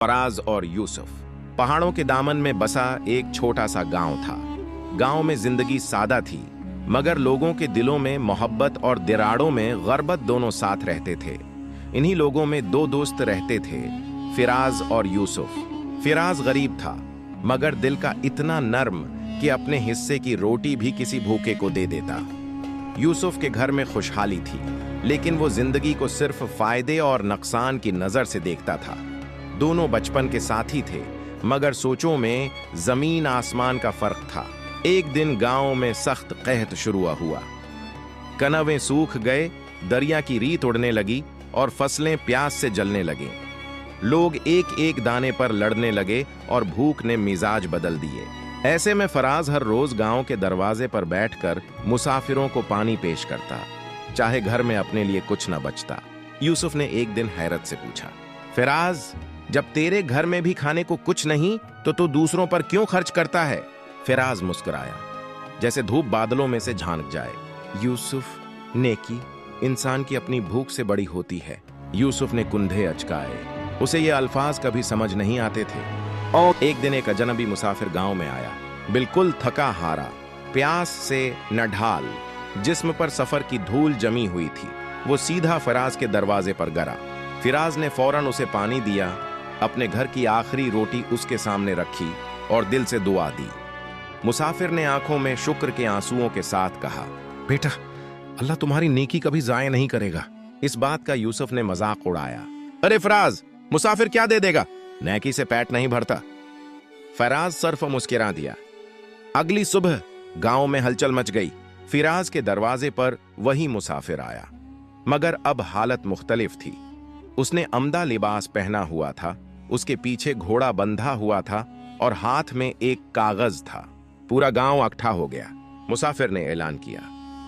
फराज और यूसुफ। पहाड़ों के दामन में बसा एक छोटा सा गांव था। गांव में जिंदगी सादा थी, मगर लोगों के दिलों में मोहब्बत और दिराड़ों में गरबत दोनों साथ रहते थे। इन्हीं लोगों में दो दोस्त रहते थे, फिराज और यूसुफ। फिराज गरीब था, मगर दिल का इतना नर्म कि अपने हिस्से की रोटी भी किसी भूखे को दे देता। यूसुफ के घर में खुशहाली थी, लेकिन वो जिंदगी को सिर्फ फायदे और नुकसान की नजर से देखता था। दोनों बचपन के साथी थे, मगर सोचों में जमीन आसमान का फर्क था। एक दिन गांव में सख्त कहत शुरू हुआ। कनवें सूख गए, दरिया की रीत उड़ने लगी और फसलें प्यास से जलने लगी। लोग एक एक दाने पर लड़ने लगे और भूख ने मिजाज बदल दिए। ऐसे में फराज हर रोज गांव के दरवाजे पर बैठकर मुसाफिरों को पानी पेश करता, चाहे घर में अपने लिए कुछ न बचता। यूसुफ ने एक दिन हैरत से पूछा, फिराज, जब तेरे घर में भी खाने को कुछ नहीं तो तू दूसरों पर क्यों खर्च करता है? फिराज मुस्कुराया, जैसे धूप बादलों में से झांक जाए। यूसुफ, नेकी इंसान की अपनी भूख से बड़ी होती है। यूसुफ ने कुंधे अचकाए, उसे ये अल्फाज कभी समझ नहीं आते थे। और एक दिन एक अजनबी मुसाफिर गांव में आया, बिल्कुल थका हारा, प्यास से नढाल, जिस्म पर सफर की धूल जमी हुई थी। वो सीधा फिराज के दरवाजे पर गिरा। फिराज ने फौरन उसे पानी दिया, अपने घर की आखिरी रोटी उसके सामने रखी और दिल से दुआ दी। मुसाफिर ने आंखों में शुक्र के आंसुओं के साथ कहा, बेटा, अल्लाह तुम्हारी नेकी कभी जाया नहीं करेगा। इस बात का यूसुफ ने मजाक उड़ाया, अरे फराज, मुसाफिर क्या दे देगा, नेकी से पेट नहीं भरता। फराज सर्फ मुस्कुरा दिया। अगली सुबह गांव में हलचल मच गई। फिराज के दरवाजे पर वही मुसाफिर आया, मगर अब हालत मुख्तलिफ थी। उसने अमदा लिबास पहना हुआ था, उसके पीछे घोड़ा बंधा हुआ था और हाथ में एक कागज था। पूरा गांव इकट्ठा हो गया। मुसाफिर ने ऐलान किया,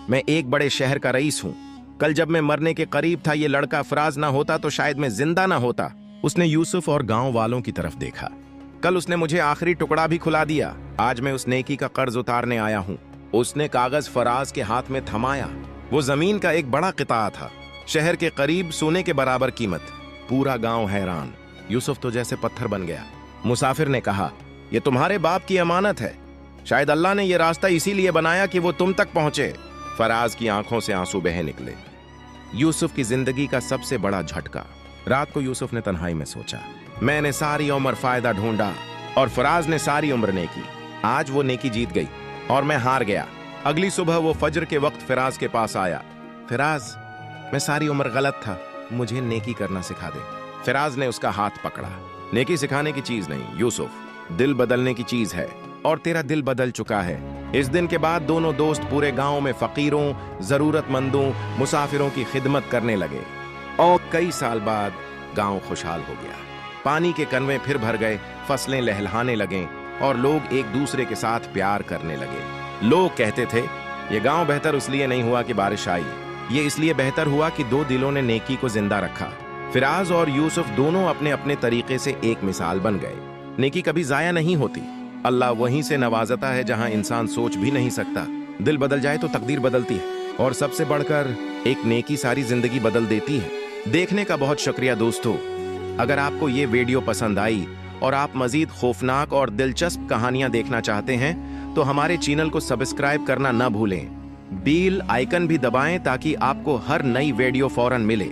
मैं एक बड़े शहर का रईस हूं। कल जब मैं मरने के करीब था, ये लड़का फराज ना होता तो शायद मैं जिंदा ना होता। उसने यूसुफ और गांव वालों की तरफ देखा। कल उसने मुझे आखिरी टुकड़ा भी खुला दिया, आज मैं उस नेकी का कर्ज उतारने आया हूं। उसने कागज फराज के हाथ में थमाया। वो जमीन का एक बड़ा किता था, शहर के करीब सोने के बराबर कीमत। पूरा गांव हैरान। यूसुफ तो जैसे पत्थर बन गया। मुसाफिर ने कहा, यह तुम्हारे बाप की अमानत है, शायद अल्लाह ने यह रास्ता इसीलिए बनाया कि वो तुम तक पहुंचे। फराज की आंखों से आंसू बहे निकले। यूसुफ की जिंदगी का सबसे बड़ा झटका। रात को यूसुफ ने तन्हाई में सोचा, मैंने सारी उम्र फायदा ढूंढा और फराज ने सारी उम्र नेकी। आज वो नेकी जीत गई और मैं हार गया। अगली सुबह वो फजर के वक्त फिराज के पास आया। फिराज, मैं सारी उम्र गलत था, मुझे नेकी करना सिखा दे। फिराज ने उसका हाथ पकड़ा। नेकी सिखाने की चीज नहीं यूसुफ, दिल बदलने की चीज है, और तेरा दिल बदल चुका है। इस दिन के बाद दोनों दोस्त पूरे गांव में फकीरों, जरूरतमंदों, मुसाफिरों की खिदमत करने लगे। और कई साल बाद गांव खुशहाल हो गया। पानी के कनवे फिर भर गए, फसलें लहलहाने लगे और लोग एक दूसरे के साथ प्यार करने लगे। लोग कहते थे, ये गांव बेहतर इसलिए नहीं हुआ कि बारिश आई, ये इसलिए बेहतर हुआ कि दो दिलों ने नेकी को जिंदा रखा। फिराज और यूसुफ दोनों अपने अपने तरीके से एक मिसाल बन गए। नेकी कभी जाया नहीं होती, अल्लाह वहीं से नवाजता है जहां इंसान सोच भी नहीं सकता। दिल बदल जाए तो तकदीर बदलती है, और सबसे बढ़कर एक नेकी सारी जिंदगी बदल देती है। देखने का बहुत शुक्रिया दोस्तों। अगर आपको ये वीडियो पसंद आई और आप मजीद खौफनाक और दिलचस्प कहानियां देखना चाहते हैं तो हमारे चैनल को सब्सक्राइब करना न भूलें। बेल आइकन भी दबाएं ताकि आपको हर नई वीडियो फौरन मिले।